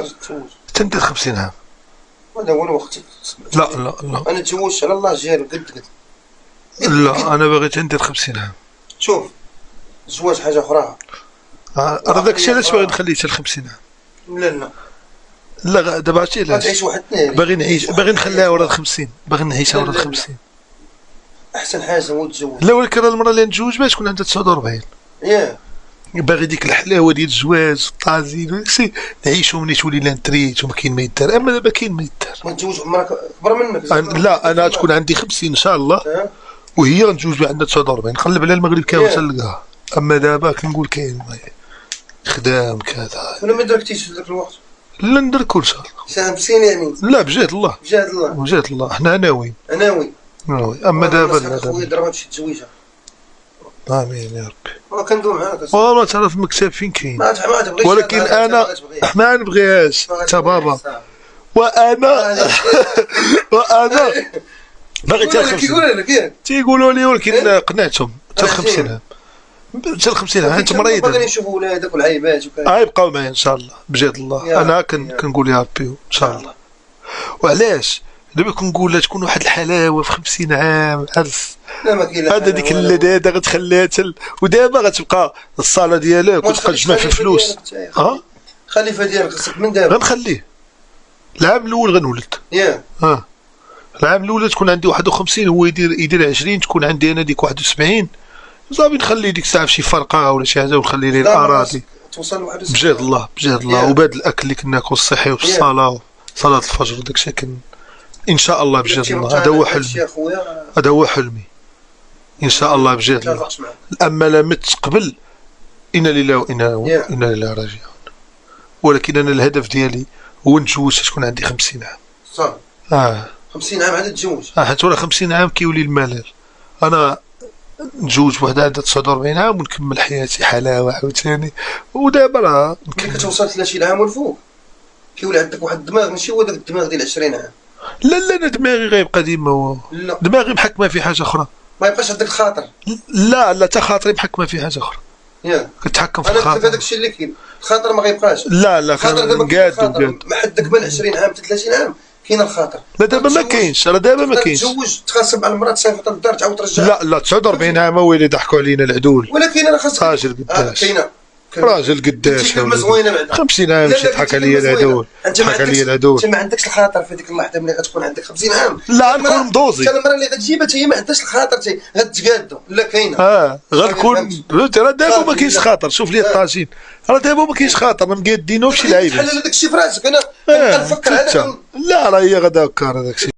تتزوج. تندير 50 عام. هذا هو الوقت. لا لا لا. انا تزوجت على الله جاري قد. لا انا باغي تندير 50 عام. شوف الزواج حاجه اخرى. راه داكشي علاش باغي نخليه حتى ل 50 عام. لا لا لا دابا عرفتي علاش تعيش واحد الثاني. باغي نعيش، باغي نخليها ورا 50، باغي نعيشها ورا 50. احسن حاجه هو تزوج. لا ولكن راه المراه اللي نتزوج بها تكون عندها 49. ياه باغي ديك الحلاوه ديال الزواج الطازين وداكشي نعيشو ملي تولي لانتريت وما كاين ما يدار. اما دابا كاين ما يدار. ما تزوج عمرك كبر منك. لا انا تكون عندي 50 ان شاء الله وهي غنتزوج بها عندها 49 نقلب على المغرب كامل حتى نلقاها. اما دابا كنقول كاين خدام كذا. ولا ما دركتيش في ذاك الوقت؟ لا ندركو ان شاء الله. ساهم بسين يعني. لا بجهد الله. بجهد الله. بجهد الله حنا ناويين. ناوي. اما دابا لا خويا ضربها شي تزويجها. امين يا ربي. كندوي معاك. والله تعرف المكتب فين كاين. ما تبغيش. ولكن انا ما نبغيهاش تا بابا. وانا باغي حتى 50. تيقولوا لي ولكن قنعتهم حتى 50 عام. حتى 50 عام انت مريض. باغي نشوفوا ولادك والعيبات وكذا. يبقاو معايا ان شاء الله بجد الله. انا كنقول يا ربي ان شاء الله. وعلاش دابا كنقول لها تكون واحد الحلاوه في 50 عام عرس. لا ما كاين لا. هذا ديك اللذاذه غتخليها ودابا غتبقى الصاله ديالك وتبقى تجمع في الفلوس. خليفه ديالك خصك من دابا. غنخليه العام الاول غنولد. ياه العام الاول تكون عندي 51 هو يدير 20 تكون عندي انا ديك 71 صافي نخلي ديك الساعه فشي فرقه ولا شي حاجه ونخلي ليه الاراضي. توصل لواحد بجد الله بجد الله. وبهذا الاكل اللي كناكل الصحي وفي الصلاه صلاه الفجر وداكشي ان شاء الله بجد الله. هذا هو حلمي. هذا هو حلمي ان شاء الله بجد الله. اما لا مت قبل انا لله وانا اليه راجعون. ولكن انا الهدف ديالي هو نتزوج تكون عندي 50 عام. صافي 50 عام عاد تتزوج. حيت ورا 50 عام كيولي الملل. انا نتزوج بوحده عندها 49 عام ونكمل حياتي حلاوه عاوتاني. ودابا راه ملي كتوصل 30 عام والفوق كيولي عندك واحد الدماغ ماشي هو داك الدماغ ديال 20 عام. لا انا دماغي غيبقى ديما هو. دماغي محكمه في حاجه اخرى. ما يبقاش عندك الخاطر. لا حتى خاطري محكمه في حاجه اخرى. كتحكم في الخاطر. هذاك الشيء اللي كاين الخاطر ما غيبقاش. لا كنقاد ما حدك من 20 عام حتى 30 عام كاين الخاطر. لا دابا ما كاينش. راه دابا ما كاينش. تزوج تخاصم على المراه تصيفط للدار تعاود ترجع. لا 49 عام هو اللي ضحكوا علينا العدول. ولكن انا خاصك راجل قداش. كاينه راجل قداش. كلمه زوينه بعدا 50 عام شي ضحك عليا العدول. ضحك عليا العدول. انت ما عندكش الخاطر في ديك اللحظه ملي غتكون عندك 50 عام. لا غنكون مدوزي. حتى المراه اللي غتجيبها حتى هي ما عندهاش الخاطر غتقادو. لا كاينه. غنكون راه دابا ما كاينش خاطر. شوف لي الطاجين راه دابا ما كاينش خاطر ما مقادينو في شي لعيبه. بحال هذاك الشيء في راسك انا كنفكر على. لا راه هي غدا هكا هذاك الشيء.